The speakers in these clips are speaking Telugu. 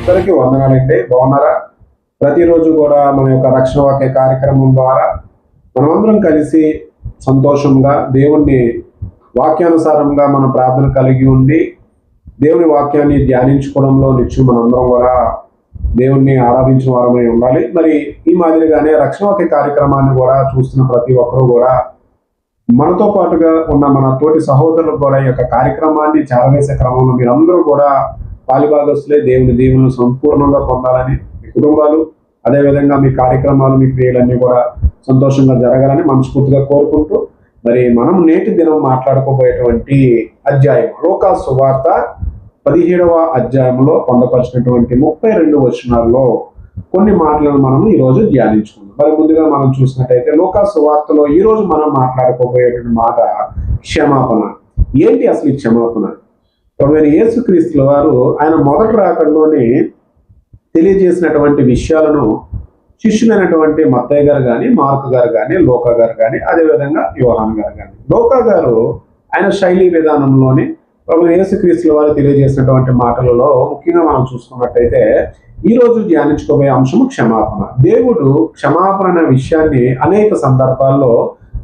అందరికీ వందనాలండి. బాగున్నారా? ప్రతిరోజు కూడా మన యొక్క రక్షణ వాక్య కార్యక్రమం ద్వారా మనమందరం కలిసి సంతోషంగా దేవుణ్ణి వాక్యానుసారంగా మనం ప్రార్థన కలిగి ఉండి దేవుని వాక్యాన్ని ధ్యానించుకోవడంలో నిత్యం మనందరం కూడా దేవుణ్ణి ఆరాధించిన వారమై ఉండాలి. మరి ఈ మాదిరిగానే రక్షణ వాక్య కార్యక్రమాన్ని కూడా చూస్తున్న ప్రతి ఒక్కరూ కూడా మనతో పాటుగా ఉన్న మన తోటి సహోదరులకు కూడా ఈ యొక్క కార్యక్రమాన్ని చేరవేసే క్రమంలో మీరందరూ కూడా పాలిభాగస్తులే దేవుని దీవెనలు సంపూర్ణంగా పొందాలని, మీ కుటుంబాలు అదేవిధంగా మీ కార్యక్రమాలు మీ క్రియలన్నీ కూడా సంతోషంగా జరగాలని మనస్ఫూర్తిగా కోరుకుంటూ, మరి మనం నేటి దినం మాట్లాడుకోబోయేటువంటి అధ్యాయం లూకా సువార్త 17వ అధ్యాయంలో పొందపరిచినటువంటి 32 వచనాల్లో కొన్ని మాటలను మనం ఈరోజు ధ్యానించుకుందాం. మరి ముందుగా మనం చూసినట్టయితే లూకా సువార్తలో ఈరోజు మనం మాట్లాడుకోబోయేటువంటి మాట క్షమాపణ. ఏంటి అసలు ఈ క్షమాపణ? ప్రభువైన యేసుక్రీస్తుల వారు ఆయన మొదటి రాకడలోనే తెలియజేసినటువంటి విషయాలను శిష్యులైనటువంటి మత్తయ్య గారు కానీ, మార్కు గారు కానీ, లూకా గారు కానీ, అదేవిధంగా యోహాను గారు కానీ. లూకా గారు ఆయన శైలి విధానంలోని ప్రభువైన యేసుక్రీస్తుల వారు తెలియజేసినటువంటి మాటలలో ముఖ్యంగా మనం చూసుకున్నట్టయితే ఈరోజు ధ్యానించుకోబోయే అంశము క్షమాపణ. దేవుడు క్షమాపణ అనే విషయాన్ని అనేక సందర్భాల్లో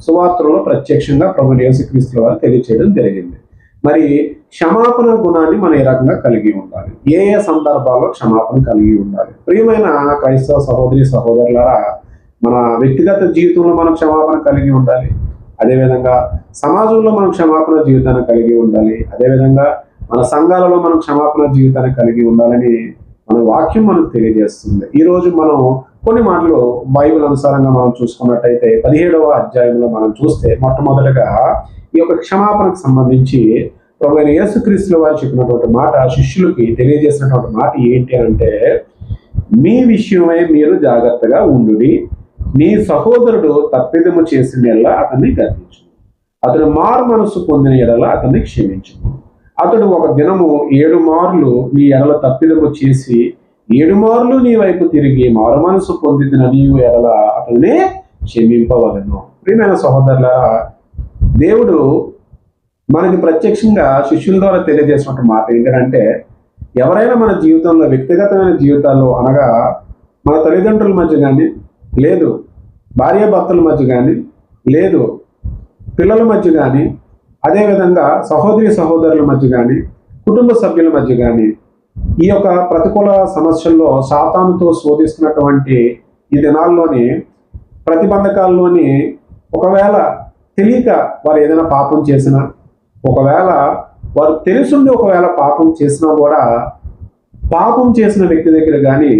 సువార్తలలో ప్రత్యక్షంగా ప్రభువైన యేసుక్రీస్తుల వారు తెలియజేయడం జరిగింది. మరి క్షమాపణ గుణాన్ని మనం ఏ రకంగా కలిగి ఉండాలి, ఏ ఏ సందర్భాల్లో క్షమాపణ కలిగి ఉండాలి? ప్రియమైన క్రైస్తవ సహోదరి సహోదరులారా, మన వ్యక్తిగత జీవితంలో మనం క్షమాపణ కలిగి ఉండాలి. అదేవిధంగా సమాజంలో మనం క్షమాపణ జీవితాన్ని కలిగి ఉండాలి. అదేవిధంగా మన సంఘాలలో మనం క్షమాపణ జీవితాన్ని కలిగి ఉండాలని మన వాక్యం మనకు తెలియజేస్తుంది. ఈరోజు మనం కొన్ని మాటలు బైబిల్ అనుసారంగా మనం చూసుకున్నట్టయితే 17వ అధ్యాయంలో మనం చూస్తే మొట్టమొదటిగా ఈ యొక్క క్షమాపణకు సంబంధించి ప్రభువైన యేసుక్రీస్తుల వారు చెప్పినటువంటి మాట, శిష్యులకి తెలియజేసినటువంటి మాట ఏంటి అంటే, మీ విషయమై మీరు జాగ్రత్తగా ఉండుడి. నీ సహోదరుడు తప్పిదము చేసిన ఎడల అతన్ని గద్దించు, అతడు మారు మనసు పొందిన ఎడల అతన్ని క్షమించు. అతడు ఒక దినము 7 మార్లు నీ ఎడల తప్పిదము చేసి 7 మార్లు నీ వైపు తిరిగి మారు మనసు పొందిన నీవు ఎడల అతన్ని క్షమింపవలను. ప్రియమైన సహోదరులారా, దేవుడు మనకి ప్రత్యక్షంగా శిష్యుల ద్వారా తెలియజేసినటువంటి మాట ఏంటంటే, ఎవరైనా మన జీవితంలో వ్యక్తిగతమైన జీవితాల్లో అనగా మన తల్లిదండ్రుల మధ్య కానీ, లేదు భార్యాభర్తల మధ్య కానీ, లేదు పిల్లల మధ్య కానీ, అదేవిధంగా సహోదరి సహోదరుల మధ్య కానీ, కుటుంబ సభ్యుల మధ్య కానీ, ఈ యొక్క ప్రతికూల సమస్యల్లో సాతానుతో శోధిస్తున్నటువంటి ఈ దినాల్లోని ప్రతిబంధకాల్లోని ఒకవేళ తెలియక వారు ఏదైనా పాపం చేసినా, ఒకవేళ వారు తెలుసుండి ఒకవేళ పాపం చేసినా కూడా పాపం చేసిన వ్యక్తి దగ్గర కానీ,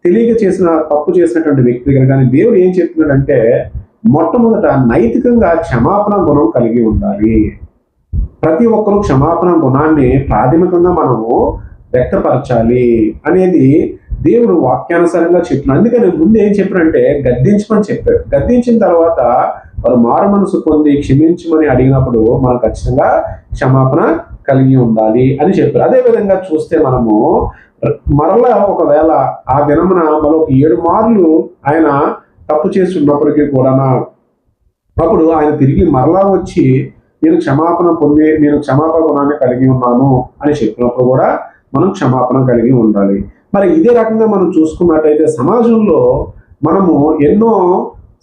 తెలియక చేసిన తప్పు చేసినటువంటి వ్యక్తి దగ్గర కానీ దేవుడు ఏం చెప్తున్నాడంటే, మొట్టమొదట నైతికంగా క్షమాపణ గుణం కలిగి ఉండాలి. ప్రతి ఒక్కరూ క్షమాపణ గుణాన్ని ప్రాథమికంగా మనము వ్యక్తపరచాలి అనేది దేవుడు వాక్యానుసారంగా చెప్తున్నాడు. అందుకని ముందు ఏం చెప్పారంటే గద్దించమని చెప్పాడు. గద్దించిన తర్వాత వారు మారు మనసు పొంది క్షమించమని అడిగినప్పుడు మనం ఖచ్చితంగా క్షమాపణ కలిగి ఉండాలి అని చెప్పారు. అదేవిధంగా చూస్తే మనము మరలా ఒకవేళ ఆ దినమున మరొక 7 మార్లు ఆయన తప్పు చేసి ఉన్నప్పటికీ కూడా అప్పుడు ఆయన తిరిగి మరలా వచ్చి నేను క్షమాపణ గుణాన్ని కలిగి ఉన్నాను అని చెప్పినప్పుడు కూడా మనం క్షమాపణ కలిగి ఉండాలి. మరి ఇదే రకంగా మనం చూసుకున్నట్టయితే సమాజంలో మనము ఎన్నో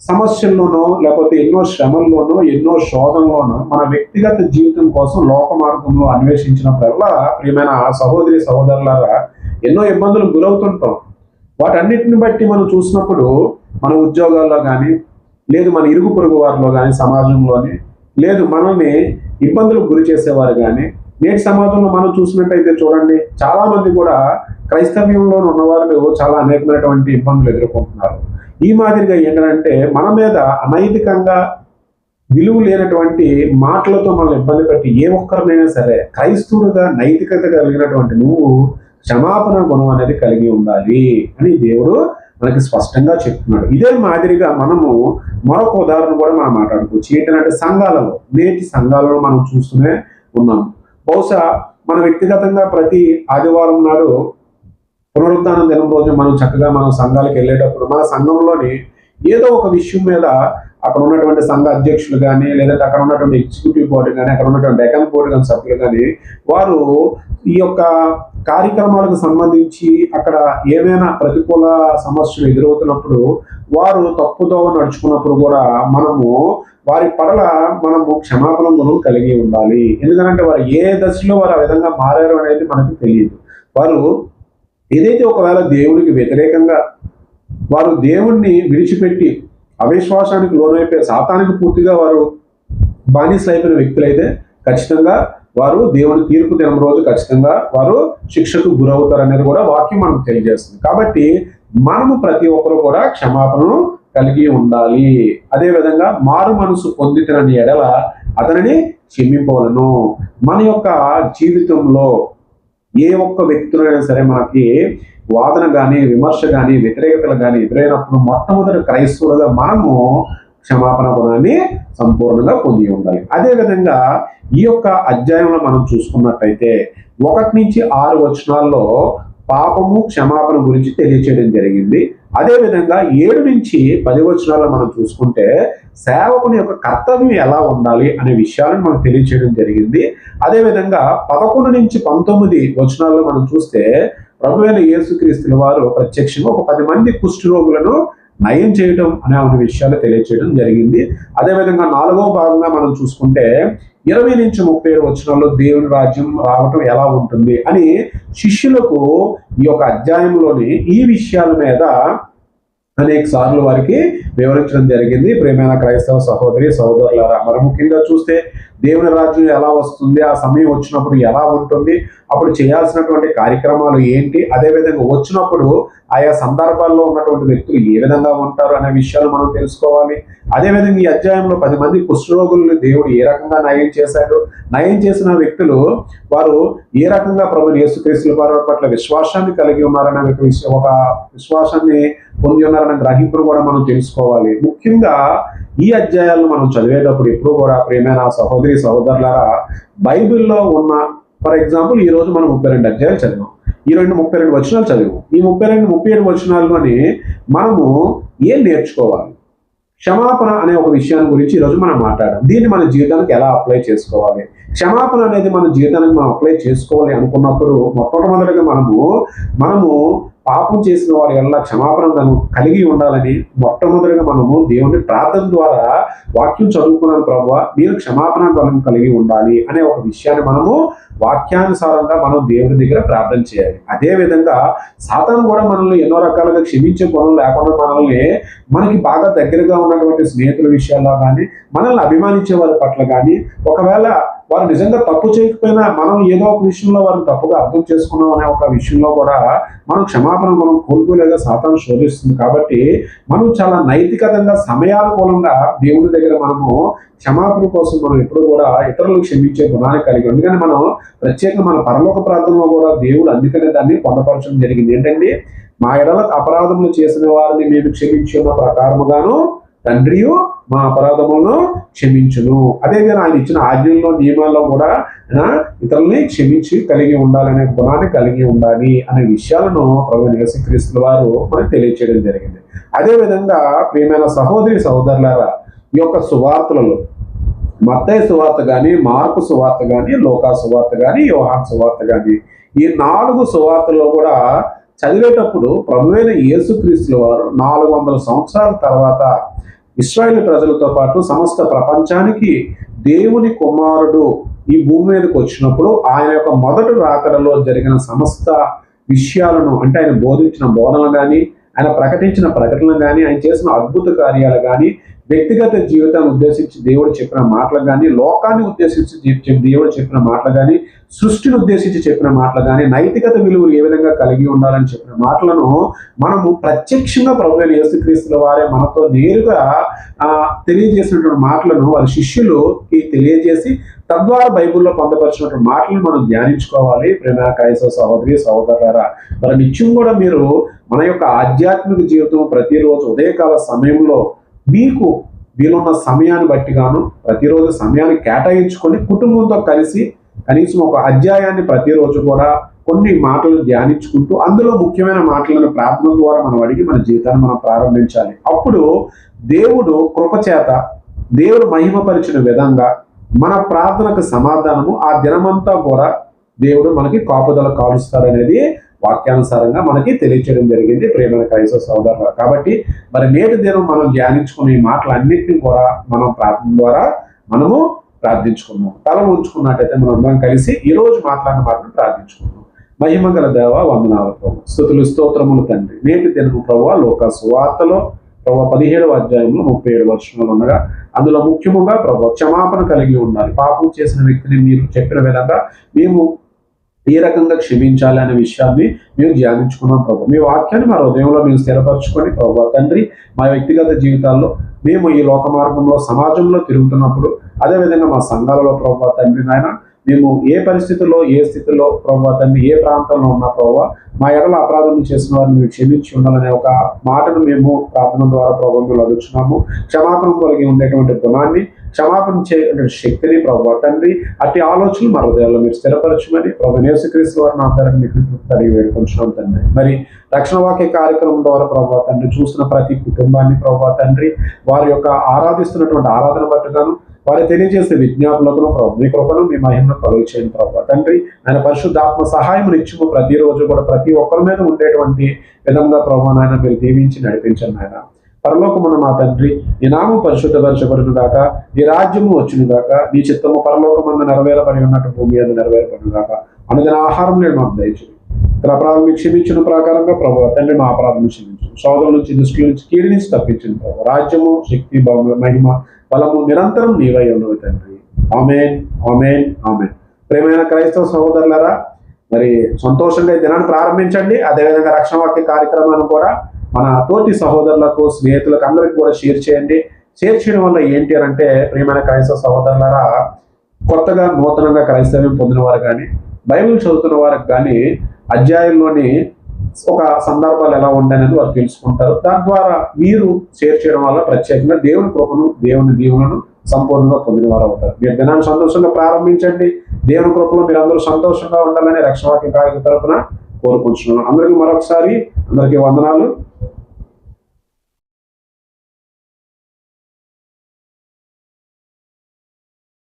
సమస్యల్లోనో లేకపోతే ఎన్నో శ్రమల్లోనో ఎన్నో శోధనలోనో మన వ్యక్తిగత జీవితం కోసం లోక మార్గంలో అన్వేషించినప్పుడల్లా ప్రియమైన సహోదరి సహోదరులారా ఎన్నో ఇబ్బందులు గురవుతుంటాం. వాటన్నిటిని బట్టి మనం చూసినప్పుడు మన ఉద్యోగాల్లో కానీ, లేదు మన ఇరుగు పొరుగు వారిలో కానీ, సమాజంలోని లేదు మనల్ని ఇబ్బందులకు గురి చేసేవారు కానీ, నేటి సమాజంలో మనం చూసినట్టయితే చూడండి, చాలా మంది కూడా క్రైస్తవ్యంలో ఉన్నవారు చాలా అనేకమైనటువంటి ఇబ్బందులు ఎదుర్కొంటున్నారు. ఈ మాదిరిగా ఏంటంటే మన మీద అనైతికంగా విలువ లేనటువంటి మాటలతో మనల్ని ఇబ్బంది పెట్టి ఏ ఒక్కరినైనా సరే క్రైస్తవుడుగా నైతికత కలిగినటువంటి నువ్వు క్షమాపణ గుణం అనేది కలిగి ఉండాలి అని దేవుడు మనకి స్పష్టంగా చెప్తున్నాడు. ఇదే మాదిరిగా మనము మరొక ఉదాహరణ కూడా మనం మాట్లాడుకోవచ్చు. ఏంటంటే సంఘాలలో, నేటి సంఘాలలో మనం చూస్తూనే ఉన్నాం. బహుశా మన వ్యక్తిగతంగా ప్రతి ఆదివారం నాడు పునరుద్ధానం దినం రోజు మనం చక్కగా మనం సంఘాలకు వెళ్ళేటప్పుడు మన సంఘంలోని ఏదో ఒక విషయం మీద అక్కడ ఉన్నటువంటి సంఘ అధ్యక్షులు కానీ, లేదంటే అక్కడ ఉన్నటువంటి ఎగ్జిక్యూటివ్ బోర్డు కానీ, అక్కడ ఉన్నటువంటి డెకన్ బోర్డు కానీ సభ్యులు కానీ, వారు ఈ యొక్క కార్యక్రమాలకు సంబంధించి అక్కడ ఏమైనా ప్రతికూల సమస్యలు ఎదురవుతున్నప్పుడు, వారు తప్పుదోవ నడుచుకున్నప్పుడు కూడా మనము వారి పట్ల మనము క్షమాపణను కలిగి ఉండాలి. ఎందుకంటే వారు ఏ దశలో వారు ఆ విధంగా మారారు అనేది మనకు తెలియదు. వారు ఏదైతే ఒకవేళ దేవునికి వ్యతిరేకంగా వారు దేవుణ్ణి విడిచిపెట్టి అవిశ్వాసానికి లోనైపోయి సాతానికి పూర్తిగా వారు బానిసలు అయిపోయిన వ్యక్తులైతే ఖచ్చితంగా వారు దేవుని తీర్పు దినం రోజు ఖచ్చితంగా వారు శిక్షకు గురవుతారు అనేది కూడా వాక్యం మనకు తెలియజేస్తుంది. కాబట్టి మనము ప్రతి ఒక్కరు కూడా క్షమాపణను కలిగి ఉండాలి. అదేవిధంగా మారు మనసు పొందితనని ఎడల అతనిని క్షమింపవలను. మన యొక్క జీవితంలో ఏ ఒక్క వ్యక్తులైనా సరే మనకి వాదన కానీ, విమర్శ కానీ, వ్యతిరేకతలు కానీ ఎదురైనప్పుడు మొట్టమొదటి క్రైస్తవులుగా మనము క్షమాపణ గుణాన్ని సంపూర్ణంగా పొంది ఉండాలి. అదేవిధంగా ఈ యొక్క అధ్యాయంలో మనం చూసుకున్నట్టయితే 1 నుంచి 6 వచనాల్లో పాపము క్షమాపణ గురించి తెలియచేయడం జరిగింది. అదేవిధంగా 7 నుంచి 10 వచనాల్లో మనం చూసుకుంటే సేవకుని యొక్క కర్తవ్యం ఎలా ఉండాలి అనే విషయాలను మనం తెలియచేయడం జరిగింది. అదేవిధంగా 11 నుంచి 19 వచనాల్లో మనం చూస్తే ప్రభువైన యేసుక్రీస్తుల వారు ప్రత్యక్షంగా ఒక 10 మంది కుష్ఠరోగులను నయం చేయడం అనే విషయాలు తెలియచేయడం జరిగింది. అదేవిధంగా 4వ భాగంగా మనం చూసుకుంటే 20 నుంచి 37 వచనాల్లో దేవుని రాజ్యం రావటం ఎలా ఉంటుంది అని శిష్యులకు ఈ యొక్క అధ్యాయంలోని ఈ విషయాల మీద అనేక సార్లు వారికి వివరించడం జరిగింది. ప్రియమైన క్రైస్తవ సహోదరి సహోదరులారా, మరి ముఖ్యంగా చూస్తే దేవుని రాజ్యం ఎలా వస్తుంది, ఆ సమయం వచ్చినప్పుడు ఎలా ఉంటుంది, అప్పుడు చేయాల్సినటువంటి కార్యక్రమాలు ఏంటి, అదేవిధంగా వచ్చినప్పుడు ఆయా సందర్భాల్లో ఉన్నటువంటి వ్యక్తులు ఏ విధంగా ఉంటారు అనే విషయాలు మనం తెలుసుకోవాలి. అదేవిధంగా ఈ అధ్యాయంలో 10 మంది కుష్ఠరోగులను దేవుడు ఏ రకంగా నయం చేశాడు, నయం చేసిన వ్యక్తులు వారు ఏ రకంగా ప్రభు యేసుక్రీస్తుల వారి పట్ల విశ్వాసాన్ని కలిగి ఉన్నారనే ఒక విశ్వాసాన్ని పొంది ఉన్నారనే గ్రహింపును కూడా మనం తెలుసుకోవాలి. ముఖ్యంగా ఈ అధ్యాయాలను మనం చదివేటప్పుడు ఎప్పుడు కూడా ప్రియమైన సహోదరి సహోదరులారా, బైబిల్లో ఉన్న ఫర్ ఎగ్జాంపుల్ ఈ రోజు మనం 32 అధ్యాయాలు చదివాం, ఈ 32 వచనాలు చదివాం. ఈ 37 వచనాల్లోని మనము ఏం నేర్చుకోవాలి? క్షమాపణ అనే ఒక విషయాన్ని గురించి ఈరోజు మనం మాట్లాడాం. దీన్ని మన జీవితానికి ఎలా అప్లై చేసుకోవాలి? క్షమాపణ అనేది మన జీవితానికి మనం అప్లై చేసుకోవాలి అనుకున్నప్పుడు మొట్టమొదటిగా మనము పాపం చేసిన వారి వల్ల క్షమాపణ కలిగి ఉండాలని మొట్టమొదటిగా మనము దేవుని ప్రార్థన ద్వారా వాక్యం చదువుకున్నాను, ప్రభువా మీరు క్షమాపణ బలం కలిగి ఉండాలి అనే ఒక విషయాన్ని మనము వాక్యానుసారంగా మనం దేవుని దగ్గర ప్రార్థన చేయాలి. అదేవిధంగా సాతాను కూడా మనల్ని ఎన్నో రకాలుగా క్షమించే గుణం లేకుండా మనకి బాగా దగ్గరగా ఉన్నటువంటి స్నేహితుల విషయాల్లో కానీ, మనల్ని అభిమానించే వారి పట్ల కానీ, ఒకవేళ వారు నిజంగా తప్పు చేయకపోయినా మనం ఏదో ఒక విషయంలో వారిని తప్పుగా అర్థం చేసుకున్నాం అనే ఒక విషయంలో కూడా మనం క్షమాపణ మనం కోల్పోలేగా సాతాను శోధిస్తుంది. కాబట్టి మనం చాలా నైతికంగా సమయానుకూలంగా దేవుడి దగ్గర మనము క్షమాపణ కోసం మనం ఎప్పుడు కూడా ఇతరులను క్షమించే గుణాన్ని కలిగి, అందుకని మనం ప్రత్యేకంగా మన పరలోక ప్రార్థనలో కూడా దేవుడు అందుకనే దాన్ని పొందపరచడం జరిగింది. ఏంటంటే మా ఎడల అపరాధములు చేసిన వారిని మేము క్షమించిన ప్రకారముగాను తండ్రియు మా అపరాధములను క్షమించును. అదేవిధంగా ఆయన ఇచ్చిన ఆజ్ఞల్లో నియమాల్లో కూడా ఇతరుల్ని క్షమించి కలిగి ఉండాలనే గుణాన్ని కలిగి ఉండాలి అనే విషయాలను ప్రభువైన యేసుక్రీస్తుల వారు మనకు తెలియచేయడం జరిగింది. అదేవిధంగా ప్రియమైన సహోదరి సహోదరులారా, ఈ యొక్క సువార్తలలో మత్తయి సువార్త కానీ, మార్కు సువార్త కానీ, లూకా సువార్త కానీ, యోహాను సువార్త కానీ, ఈ 4 సువార్తల్లో కూడా చదివేటప్పుడు ప్రభువైన యేసుక్రీస్తుల వారు 400 సంవత్సరాల తర్వాత ఇశ్రాయేలు ప్రజలతో పాటు సమస్త ప్రపంచానికి దేవుని కుమారుడు ఈ భూమి మీదకి వచ్చినప్పుడు ఆయన యొక్క మొదటి రాకడలో జరిగిన సమస్త విషయాలను, అంటే ఆయన బోధించిన బోధనలు కానీ, ఆయన ప్రకటించిన ప్రకటనలు కానీ, ఆయన చేసిన అద్భుత కార్యాలు కానీ, వ్యక్తిగత జీవితాన్ని ఉద్దేశించి దేవుడు చెప్పిన మాటలు కానీ, లోకాన్ని ఉద్దేశించి దేవుడు చెప్పిన మాటలు కానీ, సృష్టిని ఉద్దేశించి చెప్పిన మాటలు కానీ, నైతికత విలువలు ఏ విధంగా కలిగి ఉండాలని చెప్పిన మాటలను మనము ప్రత్యక్షంగా ప్రభువైన యేసుక్రీస్తుల వారే మనతో నేరుగా తెలియజేసినటువంటి మాటలను వారి శిష్యులకి తెలియజేసి తద్వారా బైబిల్లో పొందపరిచినటువంటి మాటలను మనం ధ్యానించుకోవాలి. ప్రేమ క్రైస్తవ సహోదరి సహోదరులారా, మరి నిత్యం కూడా మీరు మన యొక్క ఆధ్యాత్మిక జీవితం ప్రతిరోజు ఉదయకాల సమయంలో మీకు వీలున్న సమయాన్ని బట్టి గాను ప్రతిరోజు సమయాన్ని కేటాయించుకొని కుటుంబంతో కలిసి కనీసం ఒక అధ్యాయాన్ని ప్రతిరోజు కూడా కొన్ని మాటలు ధ్యానించుకుంటూ అందులో ముఖ్యమైన మాటలను ప్రార్థన ద్వారా మనం అడిగి మన జీవితాన్ని మనం ప్రారంభించాలి. అప్పుడు దేవుడు కృపచేత దేవుడు మహిమపరిచిన విధంగా మన ప్రార్థనకు సమాధానము ఆ దినమంతా కూడా దేవుడు మనకి కాపుదల కాలుస్తారనేది వాక్యానుసారంగా మనకి తెలియచేయడం జరిగింది ప్రియమైన క్రైస్తవ సోదరులు. కాబట్టి మరి నేటి దినం మనం ధ్యానించుకునే ఈ మాటలన్నింటినీ కూడా మనం ప్రార్థన ద్వారా మనము ప్రార్థించుకున్నాం. తల ఉంచుకున్నట్టయితే మనం అందరం కలిసి ఈ రోజు మాట్లాడిన మాటను ప్రార్థించుకున్నాం. మహిమగల దేవ, వందనాలు ప్రభు, స్తుతులు స్తోత్రములు తండ్రి. నేటి దినము ప్రభువా లోక సువార్తలో ప్రభు 17వ అధ్యాయంలో 37 వచనాలు ఉండగా అందులో ముఖ్యముగా ప్రభు క్షమాపణ కలిగి ఉండాలి. పాపం చేసిన వ్యక్తిని మీరు చెప్పిన విధంగా మేము ఏ రకంగా క్షమించాలి అనే విషయాన్ని మేము ధ్యానించుకున్నాం ప్రభు. మీ వాక్యాన్ని మా హృదయంలో మేము స్థిరపరచుకొని ప్రభు తండ్రి మా వ్యక్తిగత జీవితాల్లో మేము ఈ లోక మార్గంలో సమాజంలో తిరుగుతున్నప్పుడు, అదేవిధంగా మా సంఘాలలో ప్రభు తండ్రి నాయన మేము ఏ పరిస్థితుల్లో ఏ స్థితిలో ప్రభు తండ్రి ఏ ప్రాంతంలో ఉన్నా ప్రభు మా ఎడల అపరాధం చేసిన వారిని మేము క్షమించి ఉండాలనే ఒక మాటను మేము ప్రార్థన ద్వారా ప్రభుత్వంలో అడుగుతున్నాము. క్షమాపణ కలిగి ఉండేటువంటి గుణాన్ని, క్షమాపణ చే శక్తిని ప్రభు తండ్రి అట్టి ఆలోచనలు మా హృదయాల్లో మీరు స్థిరపరచమని ప్రభు యేసుక్రీస్తు వారిని ఆధారంగా మీకు అడిగి వేడుకొంటున్నాం తండ్రి. మరి రక్షణ వాక్య కార్యక్రమం ద్వారా ప్రభు తండ్రి చూస్తున్న ప్రతి కుటుంబాన్ని ప్రభు తండ్రి వారి యొక్క ఆరాధిస్తున్నటువంటి ఆరాధన బట్టుగాను వారు తెలియజేసే విజ్ఞాపనలను ప్రభు మీ కృపను మీ మహిమను కలుగు చేయండి ప్రభు తండ్రి. ఆయన పరిశుద్ధాత్మ సహాయం ఇచ్చుము ప్రతిరోజు కూడా ప్రతి ఒక్కరి మీద ఉండేటువంటి విధంగా ప్రభు నాయన మీరు దీవించి నడిపించండి. ఆయన పరలోకమున మా తండ్రి నీ నామం పరిశుద్ధపరచబడును గాక, నీ రాజ్యము వచ్చును గాక, నీ చిత్తము పరలోకమందు నెరవేరబడి ఉన్నట్టు భూమి మీద నెరవేరబడును గాక. అనుదిన ఆహారం నేను మాకు దయచేయండి. ఇక్కడ అపరాధం క్షమించిన ప్రకారంగా ప్రభు తండ్రి మా అపరాధం క్షమించు, సోదరుల నుంచి దృష్టి నుంచి కీడి నుంచి తప్పించండి ప్రభు. రాజ్యము శక్తి మహిమ బలము నిరంతరం నీవై ఉన్నవి తండ్రి. ఆమేన్, ఆమేన్, ఆమేన్. ప్రియమైన క్రైస్తవ సహోదరులారా, మరి సంతోషంగా ఈ దినాన్ని ప్రారంభించండి. అదేవిధంగా రక్షణ వాక్య కార్యక్రమాన్ని కూడా మన తోటి సహోదరులకు స్నేహితులకు అందరికి కూడా షేర్ చేయండి. షేర్ చేయడం వల్ల ఏంటి అని అంటే ప్రియమైన క్రైస్తవ సహోదరులారా, కొత్తగా నూతనంగా క్రైస్తవ్యం పొందిన వారు కానీ బైబిల్ చదువుతున్న వారికి కానీ అధ్యాయంలోని ఒక సందర్భాలు ఎలా ఉండనేది వారు తెలుసుకుంటారు. దాని ద్వారా మీరు షేర్ చేయడం వల్ల ప్రత్యేకంగా దేవుని కృపను దేవుని దీవులను సంపూర్ణంగా పొందిన వారు అవుతారు. మీరు దినాన్ని సంతోషంగా ప్రారంభించండి. దేవుని కృపలో మీరు అందరూ సంతోషంగా ఉండాలని రక్షణ వాక్య కార్యక్రమం తరపున కోరుకుంటున్నాను. అందరికీ మరొకసారి అందరికీ వందనాలు.